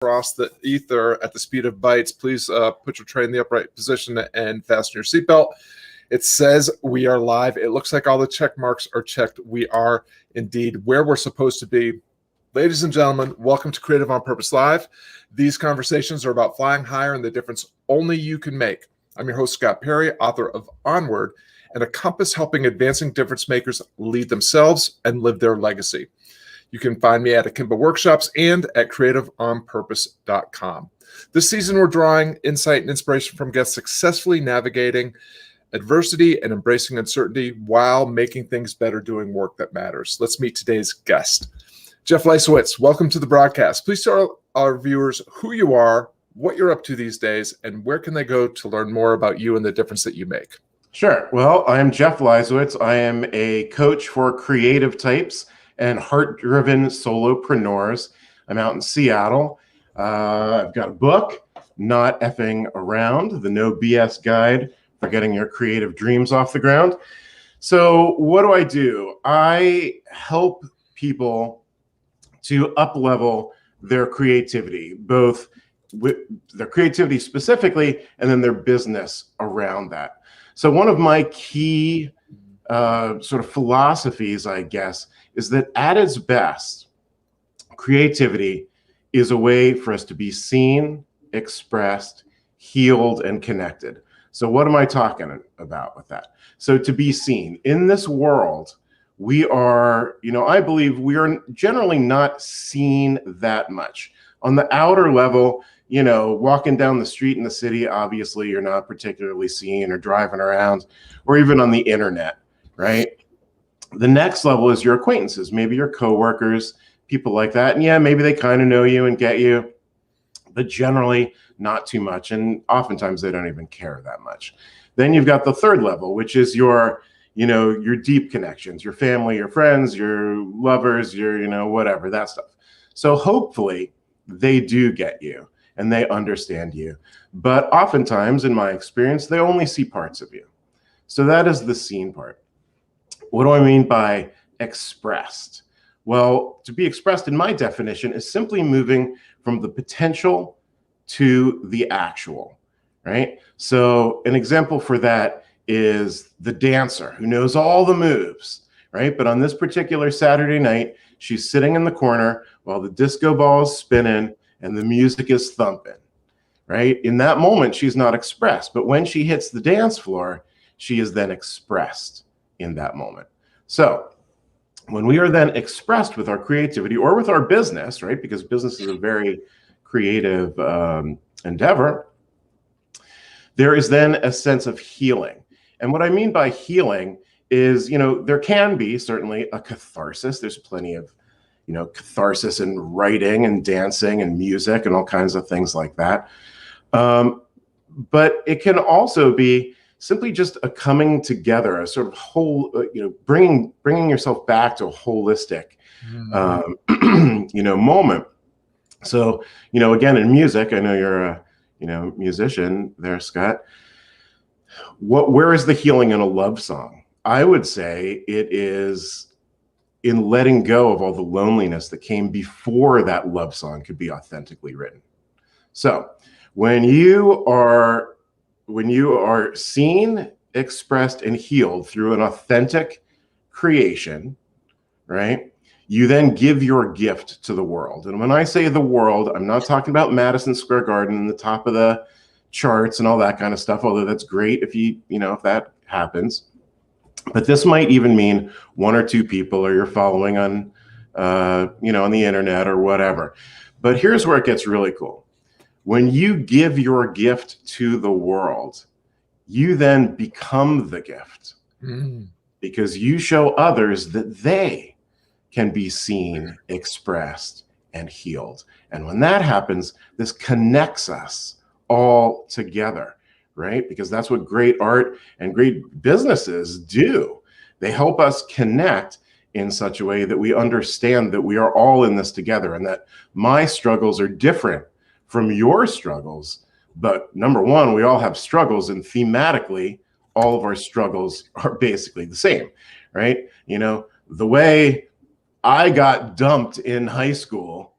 across the ether at the speed of bytes. Please put your tray in the upright position and fasten your seatbelt. It says we are live. It looks like all the check marks are checked. We are indeed where we're supposed to be. Ladies and gentlemen, welcome to Creative on Purpose Live. These conversations are about flying higher and the difference only you can make. I'm your host, Scott Perry, author of Onward, and a compass helping advancing difference makers lead themselves and live their legacy. You can find me at Akimbo Workshops and at creativeonpurpose.com. This season, we're drawing insight and inspiration from guests successfully navigating adversity and embracing uncertainty while making things better doing work that matters. Let's meet today's guest. Jeff Leisawitz, welcome to the broadcast. Please tell our viewers who you are, what you're up to these days, and where can they go to learn more about you and the difference that you make. Sure. Well, I am Jeff Leisawitz. I am a coach for creative types and heart-driven solopreneurs. I'm out in Seattle. I've got a book, Not Effing Around, the No BS Guide for Getting Your Creative Dreams Off the Ground. So what do? I help people to up-level their creativity, both with their creativity specifically and then their business around that. So one of my key sort of philosophies, I guess, is that at its best, creativity is a way for us to be seen, expressed, healed, and connected. So what am I talking about with that? So to be seen in this world, we are, I believe we are generally not seen that much. On the outer level, walking down the street in the city, obviously you're not particularly seen, or driving around, or even on the internet, right? The next level is your acquaintances, maybe your coworkers, people like that. And yeah, maybe they kind of know you and get you, but generally not too much. And oftentimes they don't even care that much. Then you've got the third level, which is your deep connections, your family, your friends, your lovers, your, whatever, that stuff. So hopefully they do get you and they understand you. But oftentimes, in my experience, they only see parts of you. So that is the seen part. What do I mean by expressed? Well, to be expressed in my definition is simply moving from the potential to the actual, right? So an example for that is the dancer who knows all the moves, right? But on this particular Saturday night, she's sitting in the corner while the disco ball is spinning and the music is thumping, right? In that moment, she's not expressed. But when she hits the dance floor, she is then expressed in that moment. So when we are then expressed with our creativity or with our business, right? Because business is a very creative endeavor, there is then a sense of healing. And what I mean by healing is, there can be certainly a catharsis. There's plenty of, catharsis in writing and dancing and music and all kinds of things like that. But it can also be simply just a coming together, a sort of whole, bringing yourself back to a holistic, moment. So, again, in music, I know you're a, musician there, Scott. Where is the healing in a love song? I would say it is in letting go of all the loneliness that came before that love song could be authentically written. So when you are seen, expressed, and healed through an authentic creation, right, you then give your gift to the world. And when I say the world, I'm not talking about Madison Square Garden and the top of the charts and all that kind of stuff, although that's great if if that happens. But this might even mean one or two people, or you're following on, on the internet or whatever. But here's where it gets really cool. When you give your gift to the world, you then become the gift because you show others that they can be seen, expressed, and healed. And when that happens, this connects us all together, right? Because that's what great art and great businesses do. They help us connect in such a way that we understand that we are all in this together and that my struggles are different from your struggles. But number one, we all have struggles, and thematically, all of our struggles are basically the same, right? The way I got dumped in high school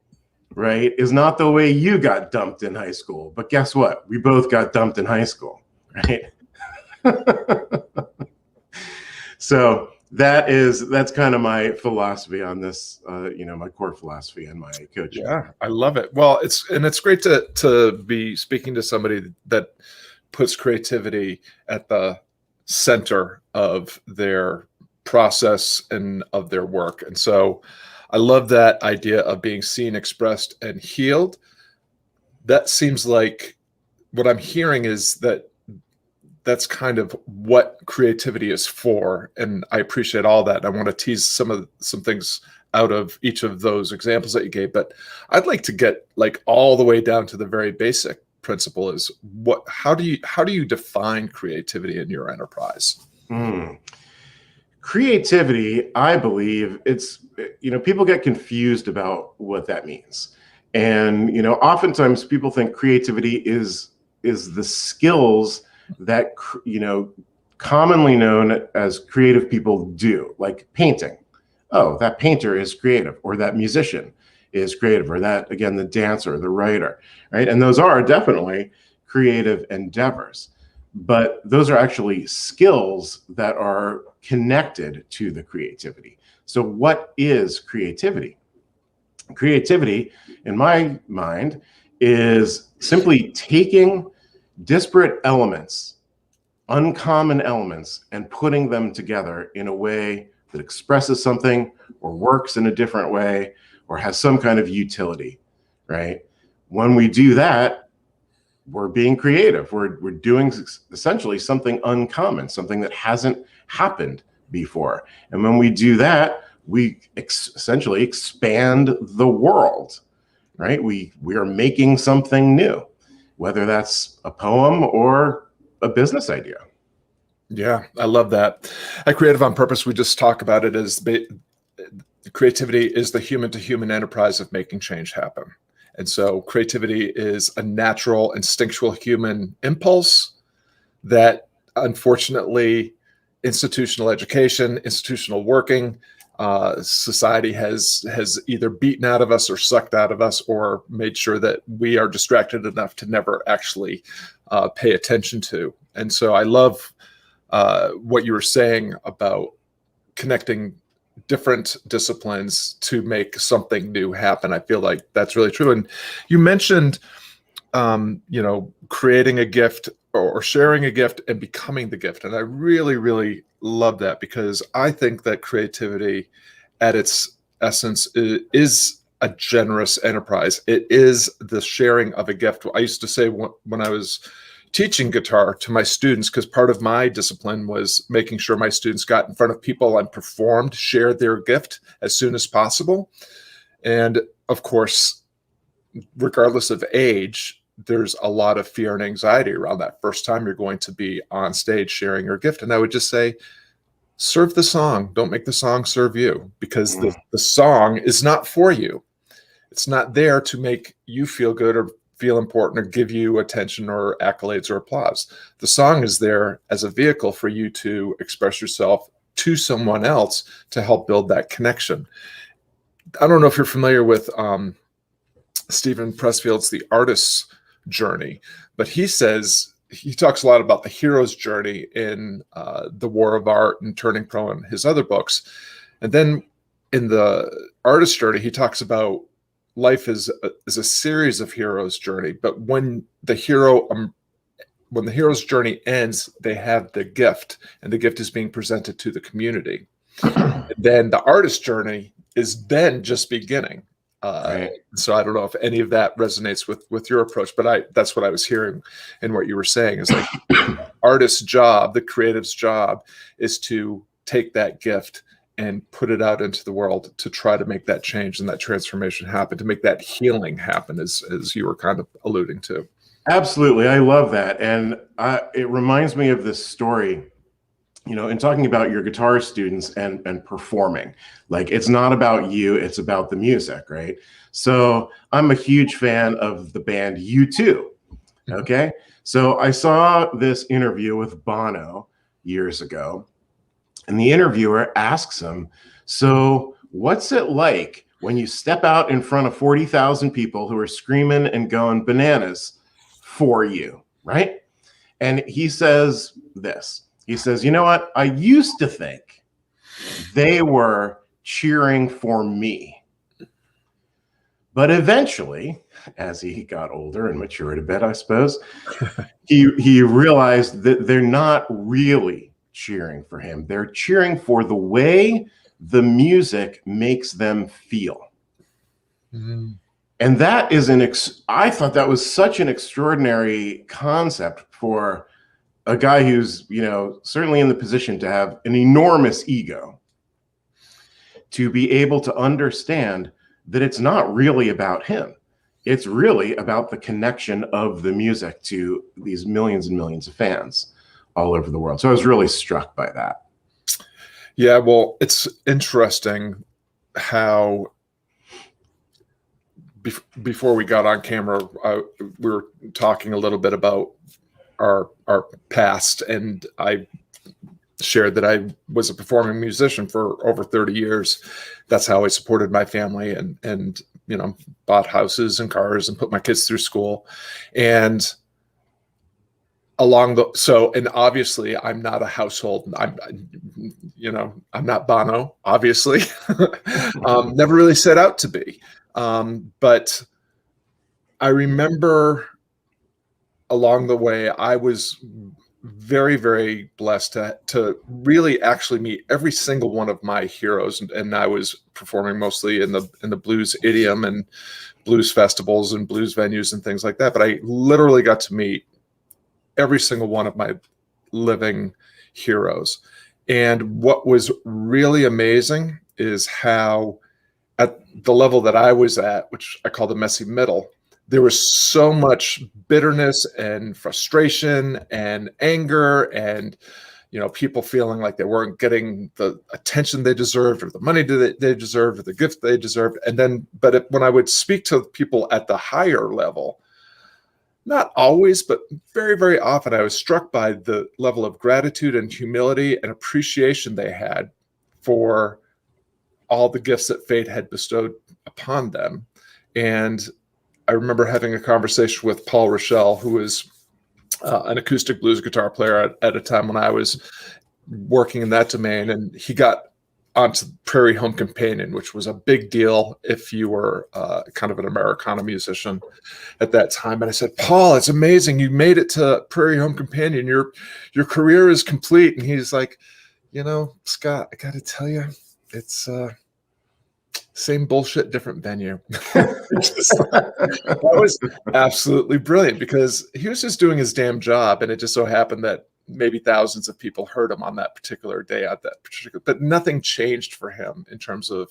right, is not the way you got dumped in high school. But guess what? We both got dumped in high school, right? So that's kind of my philosophy on this, my core philosophy and my coaching. Yeah, I love it. Well, it's great to be speaking to somebody that puts creativity at the center of their process and of their work. And so I love that idea of being seen, expressed, and healed. That seems like what I'm hearing is that's kind of what creativity is for. And I appreciate all that. I want to tease some things out of each of those examples that you gave, but I'd like to get like all the way down to the very basic principle is how do you define creativity in your enterprise? Creativity, I believe people get confused about what that means. And, oftentimes people think creativity is the skills that, commonly known as creative people do, like painting. Oh, that painter is creative, or that musician is creative, or that, again, the dancer, the writer, right? And those are definitely creative endeavors, but those are actually skills that are connected to the creativity. So what is creativity? Creativity, in my mind, is simply taking disparate elements, uncommon elements, and putting them together in a way that expresses something or works in a different way or has some kind of utility, right? When we do that, we're being creative. We're doing essentially something uncommon, something that hasn't happened before. And when we do that, we essentially expand the world, right? We are making something new, whether that's a poem or a business idea. Yeah, I love that. At Creative on Purpose, we just talk about it as creativity is the human-to-human enterprise of making change happen. And so creativity is a natural, instinctual human impulse that, unfortunately, institutional education, institutional working, society has either beaten out of us or sucked out of us or made sure that we are distracted enough to never actually pay attention to. And so I love what you were saying about connecting different disciplines to make something new happen. I feel like that's really true. And you mentioned, creating a gift or sharing a gift and becoming the gift. And I really, really love that, because I think that creativity at its essence is a generous enterprise. It is the sharing of a gift. I used to say when I was teaching guitar to my students, because part of my discipline was making sure my students got in front of people and performed, shared their gift as soon as possible. And of course, regardless of age, there's a lot of fear and anxiety around that first time you're going to be on stage sharing your gift. And I would just say, serve the song. Don't make the song serve you, because the song is not for you. It's not there to make you feel good or feel important or give you attention or accolades or applause. The song is there as a vehicle for you to express yourself to someone else to help build that connection. I don't know if you're familiar with Stephen Pressfield's The Artist's Journey, but he talks a lot about the hero's journey in The War of Art and Turning Pro and his other books. And then in The Artist's Journey, he talks about life is a series of hero's journey, but when the hero's journey ends, they have the gift, and the gift is being presented to the community. And then the artist's journey is then just beginning. Right. So I don't know if any of that resonates with your approach, but that's what I was hearing in what you were saying is like artist's job, the creative's job is to take that gift and put it out into the world to try to make that change and that transformation happen, to make that healing happen, as you were kind of alluding to. Absolutely. I love that. And it reminds me of this story, in talking about your guitar students and performing. Like, it's not about you, it's about the music, right? So I'm a huge fan of the band U2. Okay. So I saw this interview with Bono years ago, and the interviewer asks him, so what's it like when you step out in front of 40,000 people who are screaming and going bananas for you, right? And he says this. He says, you know what? I used to think they were cheering for me. But eventually, as he got older and matured a bit, I suppose, he realized that they're not really cheering for him. They're cheering for the way the music makes them feel. Mm-hmm. And that is I thought that was such an extraordinary concept for a guy who's, certainly in the position to have an enormous ego, to be able to understand that it's not really about him. It's really about the connection of the music to these millions and millions of fans all over the world. So I was really struck by that. Yeah, well, it's interesting how before we got on camera, we were talking a little bit about our past, and I shared that I was a performing musician for over 30 years. That's how I supported my family and bought houses and cars and put my kids through school. And and obviously I'm not a household. I'm not Bono, obviously. Never really set out to be. But I remember along the way, I was very, very blessed to really actually meet every single one of my heroes. And I was performing mostly in the blues idiom and blues festivals and blues venues and things like that. But I literally got to meet every single one of my living heroes. And what was really amazing is how at the level that I was at, which I call the messy middle, there was so much bitterness and frustration and anger and, people feeling like they weren't getting the attention they deserved or the money they deserved or the gift they deserved. And then, when I would speak to people at the higher level, not always, but very, very often, I was struck by the level of gratitude and humility and appreciation they had for all the gifts that fate had bestowed upon them. And I remember having a conversation with Paul Rochelle, who was an acoustic blues guitar player at a time when I was working in that domain. And he got onto Prairie Home Companion, which was a big deal if you were kind of an Americana musician at that time. And I said, Paul, it's amazing. You made it to Prairie Home Companion. Your career is complete. And he's like, Scott, I got to tell you, it's same bullshit, different venue. That was absolutely brilliant because he was just doing his damn job. And it just so happened that maybe thousands of people heard him on that particular day but nothing changed for him in terms of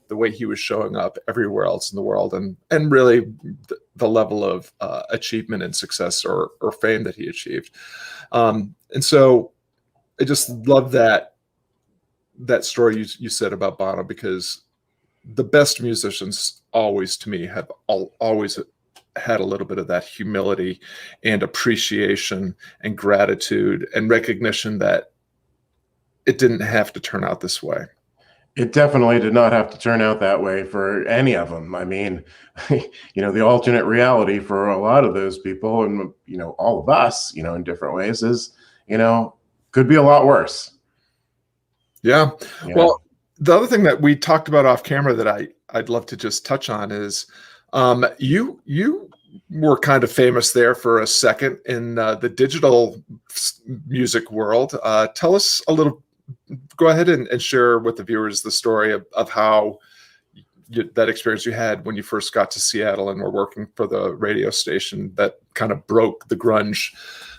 the way he was showing up everywhere else in the world and really the level of achievement and success or fame that he achieved. And so I just love that story you said about Bono, because the best musicians always, to me, have always had a little bit of that humility and appreciation and gratitude and recognition that it didn't have to turn out this way. It definitely did not have to turn out that way for any of them. I mean, the alternate reality for a lot of those people and, all of us, in different ways is, could be a lot worse. Yeah. Well, the other thing that we talked about off camera that I'd love to just touch on is you were kind of famous there for a second in the digital music world. Tell us a little, go ahead and share with the viewers the story of how that experience you had when you first got to Seattle and were working for the radio station that kind of broke the grunge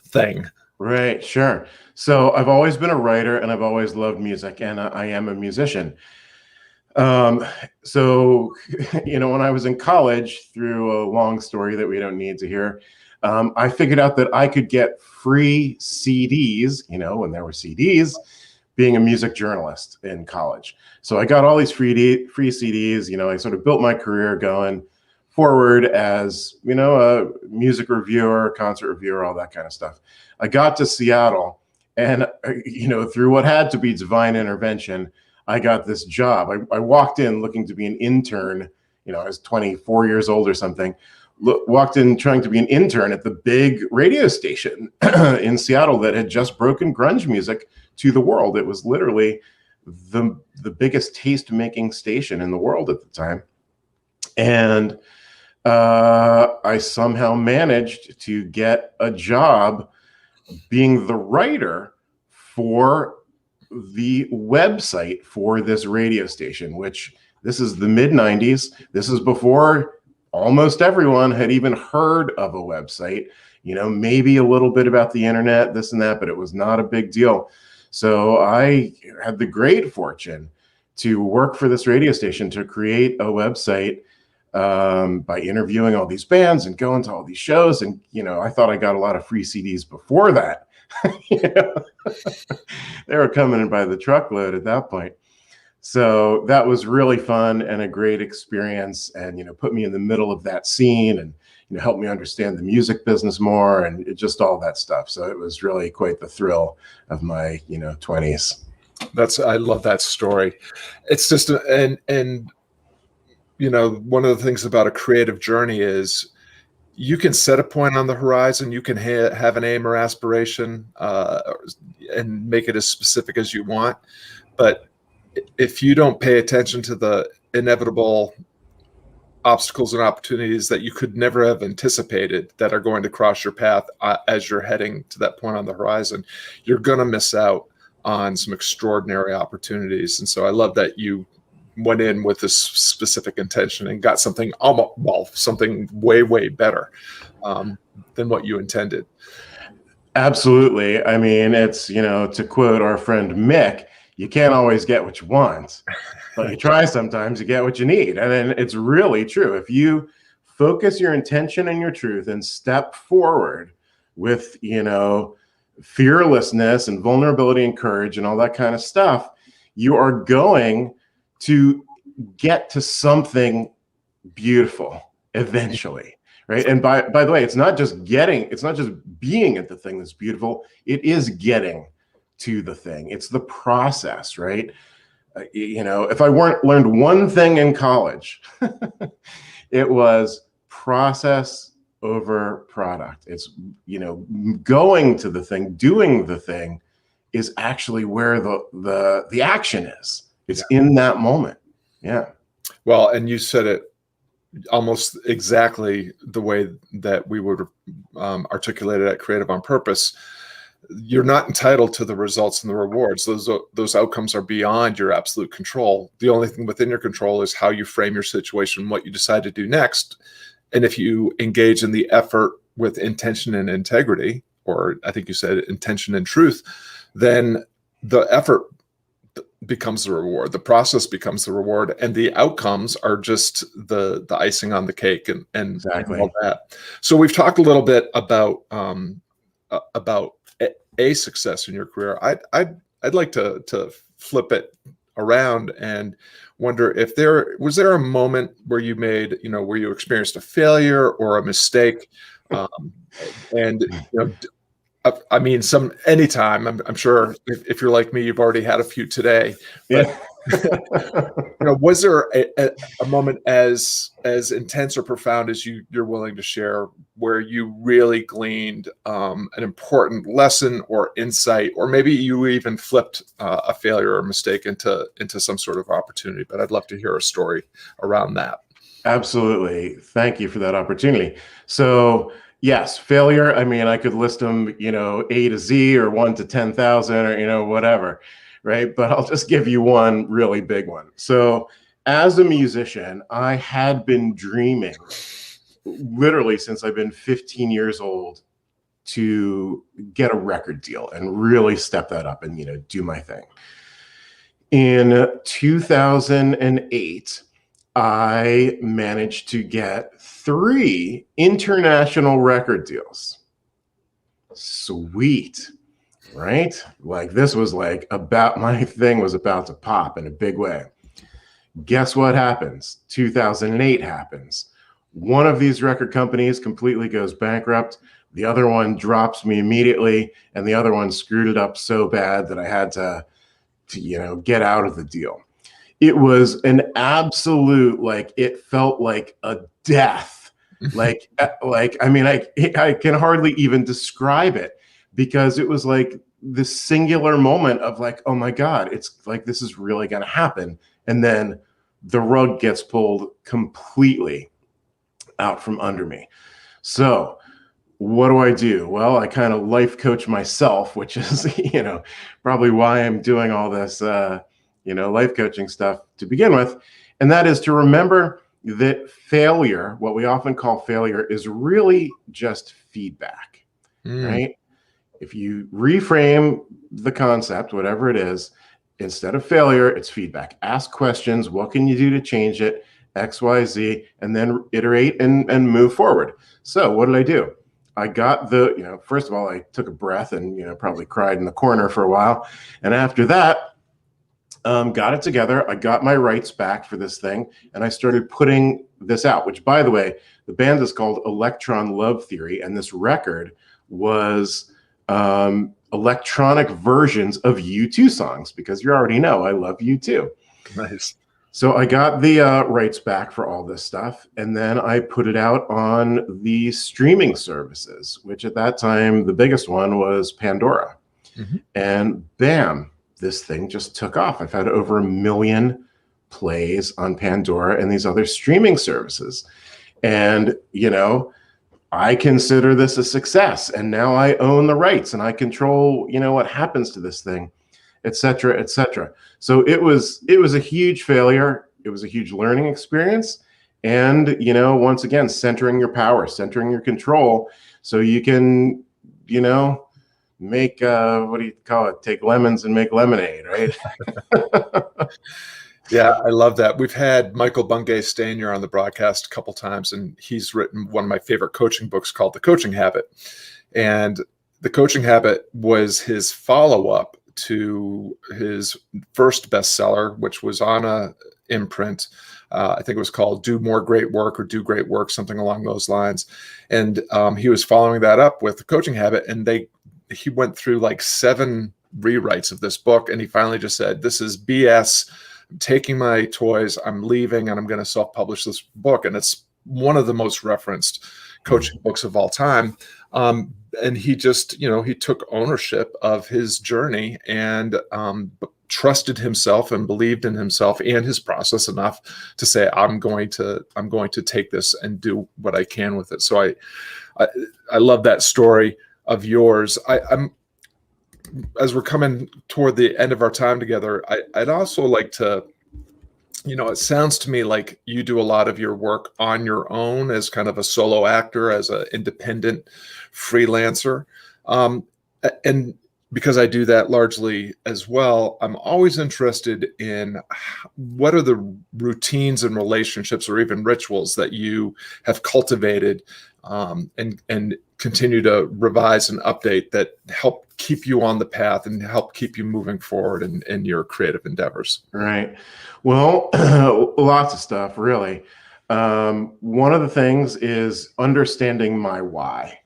thing. Right, sure. So I've always been a writer and I've always loved music, and I am a musician. So, when I was in college, through a long story that we don't need to hear, I figured out that I could get free CDs, when there were CDs, being a music journalist in college. So I got all these free CDs, I sort of built my career going forward as, a music reviewer, concert reviewer, all that kind of stuff. I got to Seattle and, through what had to be divine intervention, I got this job. I walked in looking to be an intern. I was 24 years old or something. Walked in trying to be an intern at the big radio station in Seattle that had just broken grunge music to the world. It was literally the biggest taste-making station in the world at the time. And I somehow managed to get a job being the writer for the website for this radio station, which this is the mid-90s. This is before almost everyone had even heard of a website, maybe a little bit about the internet, this and that, but it was not a big deal. So I had the great fortune to work for this radio station to create a website by interviewing all these bands and going to all these shows. And, I thought I got a lot of free CDs before that. They were coming in by the truckload at that point. So that was really fun and a great experience, and, put me in the middle of that scene and, helped me understand the music business more and just all that stuff. So it was really quite the thrill of my, 20s. I love that story. It's just, and one of the things about a creative journey is you can set a point on the horizon, you can have an aim or aspiration, and make it as specific as you want. But if you don't pay attention to the inevitable obstacles and opportunities that you could never have anticipated that are going to cross your path as you're heading to that point on the horizon, you're going to miss out on some extraordinary opportunities. And so I love that you went in with this specific intention and got something something way, way better than what you intended. Absolutely. I mean, it's, to quote our friend Mick, you can't always get what you want, but you try sometimes, you get what you need. And then it's really true. If you focus your intention and your truth and step forward with, fearlessness and vulnerability and courage and all that kind of stuff, you are going to get to something beautiful eventually. Right. And by the way, it's not just being at the thing that's beautiful. It is getting to the thing. It's the process, right? If I learned one thing in college, it was process over product. It's, going to the thing, doing the thing is actually where the action is. It's in that moment. Yeah. Well, and you said it almost exactly the way that we would articulate it at Creative on Purpose. You're not entitled to the results and the rewards. Those outcomes are beyond your absolute control. The only thing within your control is how you frame your situation, what you decide to do next. And if you engage in the effort with intention and integrity, or I think you said intention and truth, then the effort becomes the reward. The process becomes the reward, and the outcomes are just the icing on the cake and exactly. all that. So we've talked a little bit about a success in your career. I'd like to flip it around and wonder if was there a moment where you made, where you experienced a failure or a mistake, and I mean, anytime. I'm sure if you're like me, you've already had a few today. But, was there a moment as intense or profound as you're willing to share, where you really gleaned an important lesson or insight, or maybe you even flipped a failure or mistake into some sort of opportunity? But I'd love to hear a story around that. Absolutely. Thank you for that opportunity. So, yes, failure. I mean, I could list them, A to Z or 1 to 10,000 or, whatever, right? But I'll just give you one really big one. So as a musician, I had been dreaming literally since I've been 15 years old to get a record deal and really step that up and, do my thing. In 2008, I managed to get 3 international record deals. Sweet, right? Like this was my thing was about to pop in a big way. Guess what happens? 2008 happens. One of these record companies completely goes bankrupt. The other one drops me immediately, and the other one screwed it up so bad that I had to to get out of the deal. It was an absolute, like, it felt like a death. I mean, I can hardly even describe it, because it was like this singular moment of like, oh my God, it's like, this is really going to happen. And then the rug gets pulled completely out from under me. So what do I do? Well, I kind of life coach myself, which is, probably why I'm doing all this, life coaching stuff to begin with. And that is to remember that failure, what we often call failure, is really just feedback, right? If you reframe the concept, whatever it is, instead of failure, it's feedback. Ask questions. What can you do to change it? X, Y, Z, and then iterate and move forward. So what did I do? I got first of all, I took a breath and, probably cried in the corner for a while. And after that, got it together. I got my rights back for this thing, and I started putting this out, which, by the way, the band is called Electron Love Theory. And this record was electronic versions of U2 songs, because you already know I love U2. Nice. So I got the rights back for all this stuff, and then I put it out on the streaming services, which at that time, the biggest one was Pandora. And bam, this thing just took off. I've had over 1 million plays on Pandora and these other streaming services. And, I consider this a success, and now I own the rights and I control, what happens to this thing, et cetera, et cetera. So it was a huge failure. It was a huge learning experience. And, once again, centering your power, centering your control, so you can, make, what do you call it? Take lemons and make lemonade, right? Yeah, I love that. We've had Michael Bungay Stanier on the broadcast a couple times, and he's written one of my favorite coaching books called The Coaching Habit. And The Coaching Habit was his follow-up to his first bestseller, which was on a imprint. I think it was called Do More Great Work or Do Great Work, something along those lines. And he was following that up with The Coaching Habit, and he went through like 7 rewrites of this book, and he finally just said, this is BS. I'm taking my toys, I'm leaving, and I'm going to self-publish this book. And it's one of the most referenced coaching books of all time. And he just, he took ownership of his journey and trusted himself and believed in himself and his process enough to say, I'm going to take this and do what I can with it. So I love that story of yours. I'm as we're coming toward the end of our time together, I'd also like to, it sounds to me like you do a lot of your work on your own as kind of a solo actor, as an independent freelancer. And because I do that largely as well, I'm always interested in what are the routines and relationships or even rituals that you have cultivated and continue to revise and update that help keep you on the path and help keep you moving forward in your creative endeavors. Right. Well, lots of stuff, really. One of the things is understanding my why,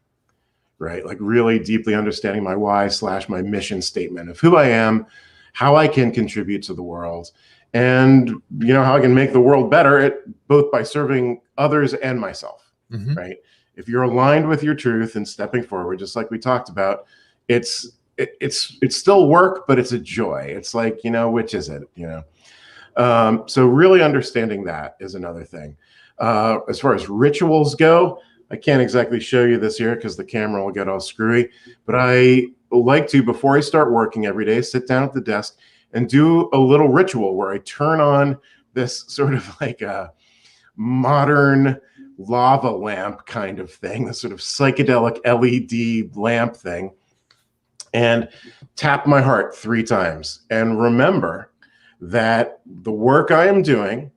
right? Like really deeply understanding my why / my mission statement of who I am, how I can contribute to the world, and, how I can make the world better both by serving others and myself, right? If you're aligned with your truth and stepping forward, just like we talked about, it's still work, but it's a joy. It's like, which is it, So really understanding that is another thing. As far as rituals go, I can't exactly show you this here because the camera will get all screwy, but I like to, before I start working every day, sit down at the desk and do a little ritual where I turn on this sort of like a modern lava lamp kind of thing, this sort of psychedelic LED lamp thing, and tap my heart 3 times and remember that the work I am doing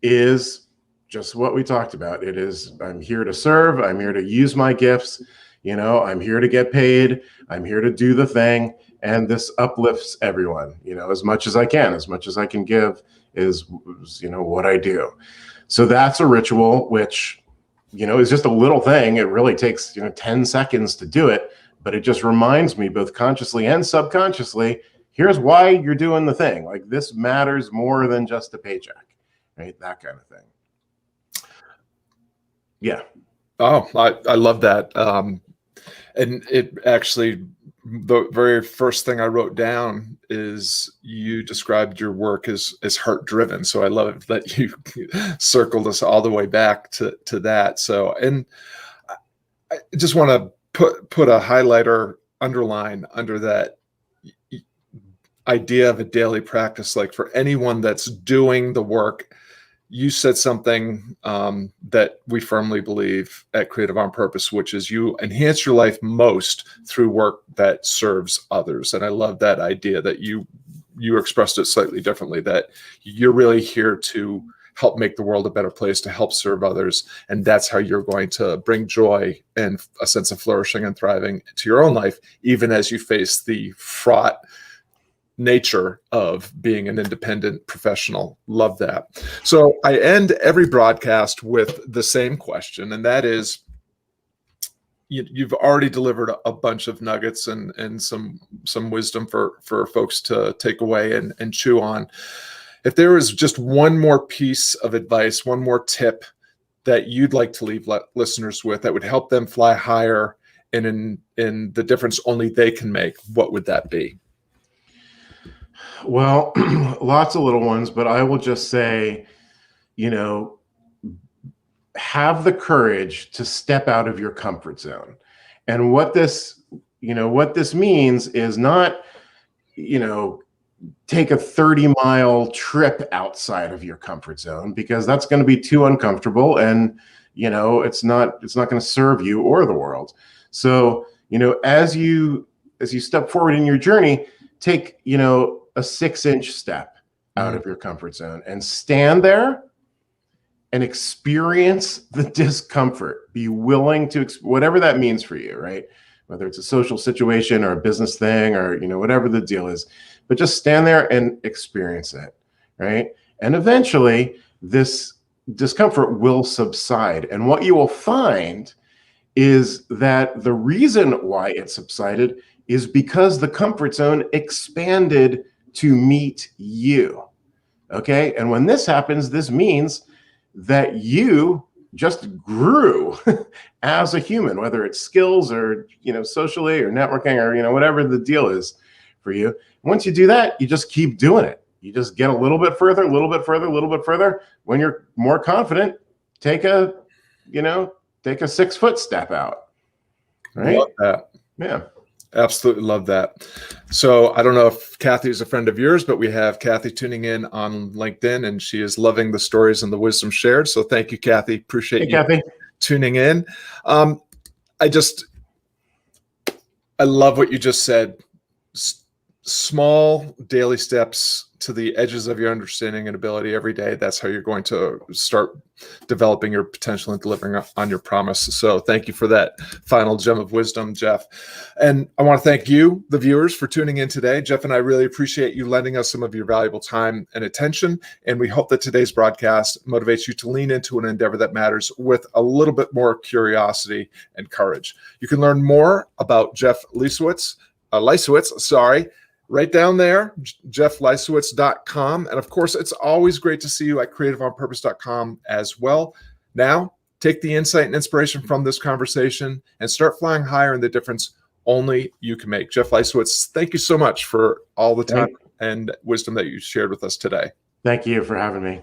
is just what we talked about. It is, I'm here to serve. I'm here to use my gifts. I'm here to get paid. I'm here to do the thing. And this uplifts everyone, as much as I can give is what I do. So that's a ritual, which, is just a little thing. It really takes, 10 seconds to do it, but it just reminds me both consciously and subconsciously, here's why you're doing the thing. Like, this matters more than just a paycheck, right? That kind of thing. Yeah. Oh, I love that. And it actually, the very first thing I wrote down is you described your work as heart driven. So I love that you circled us all the way back to that. So, and I just want to put a highlighter underline under that idea of a daily practice. Like, for anyone that's doing the work, you said something that we firmly believe at Creative on Purpose, which is you enhance your life most through work that serves others. And I love that idea that you expressed it slightly differently, that you're really here to help make the world a better place, to help serve others. And that's how you're going to bring joy and a sense of flourishing and thriving to your own life, even as you face the fraught nature of being an independent professional. Love that. So I end every broadcast with the same question, and that is, you've already delivered a bunch of nuggets and some wisdom for folks to take away and chew on. If there is just one more piece of advice, one more tip that you'd like to leave listeners with that would help them fly higher and in the difference only they can make, what would that be? Well, lots of little ones, but I will just say, have the courage to step out of your comfort zone. And what this means is not, take a 30-mile trip outside of your comfort zone, because that's going to be too uncomfortable, and it's not going to serve you or the world. So, as you step forward in your journey, take, a 6-inch step out of your comfort zone and stand there and experience the discomfort. Be willing to, whatever that means for you, right? Whether it's a social situation or a business thing or, whatever the deal is, but just stand there and experience it, right? And eventually this discomfort will subside. And what you will find is that the reason why it subsided is because the comfort zone expanded to meet you. Okay. And when this happens, this means that you just grew as a human, whether it's skills or, socially or networking or, whatever the deal is for you. Once you do that, you just keep doing it. You just get a little bit further, a little bit further, a little bit further. When you're more confident, take a 6-foot step out. Right. Love that. Yeah. Absolutely love that. So I don't know if Kathy is a friend of yours, but we have Kathy tuning in on LinkedIn, and she is loving the stories and the wisdom shared. So thank you, Kathy. Appreciate you Kathy. Tuning in. I love what you just said. Small daily steps to the edges of your understanding and ability every day. That's how you're going to start developing your potential and delivering on your promise. So thank you for that final gem of wisdom, Jeff. And I want to thank you, the viewers, for tuning in today. Jeff and I really appreciate you lending us some of your valuable time and attention. And we hope that today's broadcast motivates you to lean into an endeavor that matters with a little bit more curiosity and courage. You can learn more about Jeff Leisawitz, right down there, jeffleisawitz.com. And of course, it's always great to see you at creativeonpurpose.com as well. Now, take the insight and inspiration from this conversation and start flying higher in the difference only you can make. Jeff Leisawitz, thank you so much for all the time and wisdom that you shared with us today. Thank you for having me.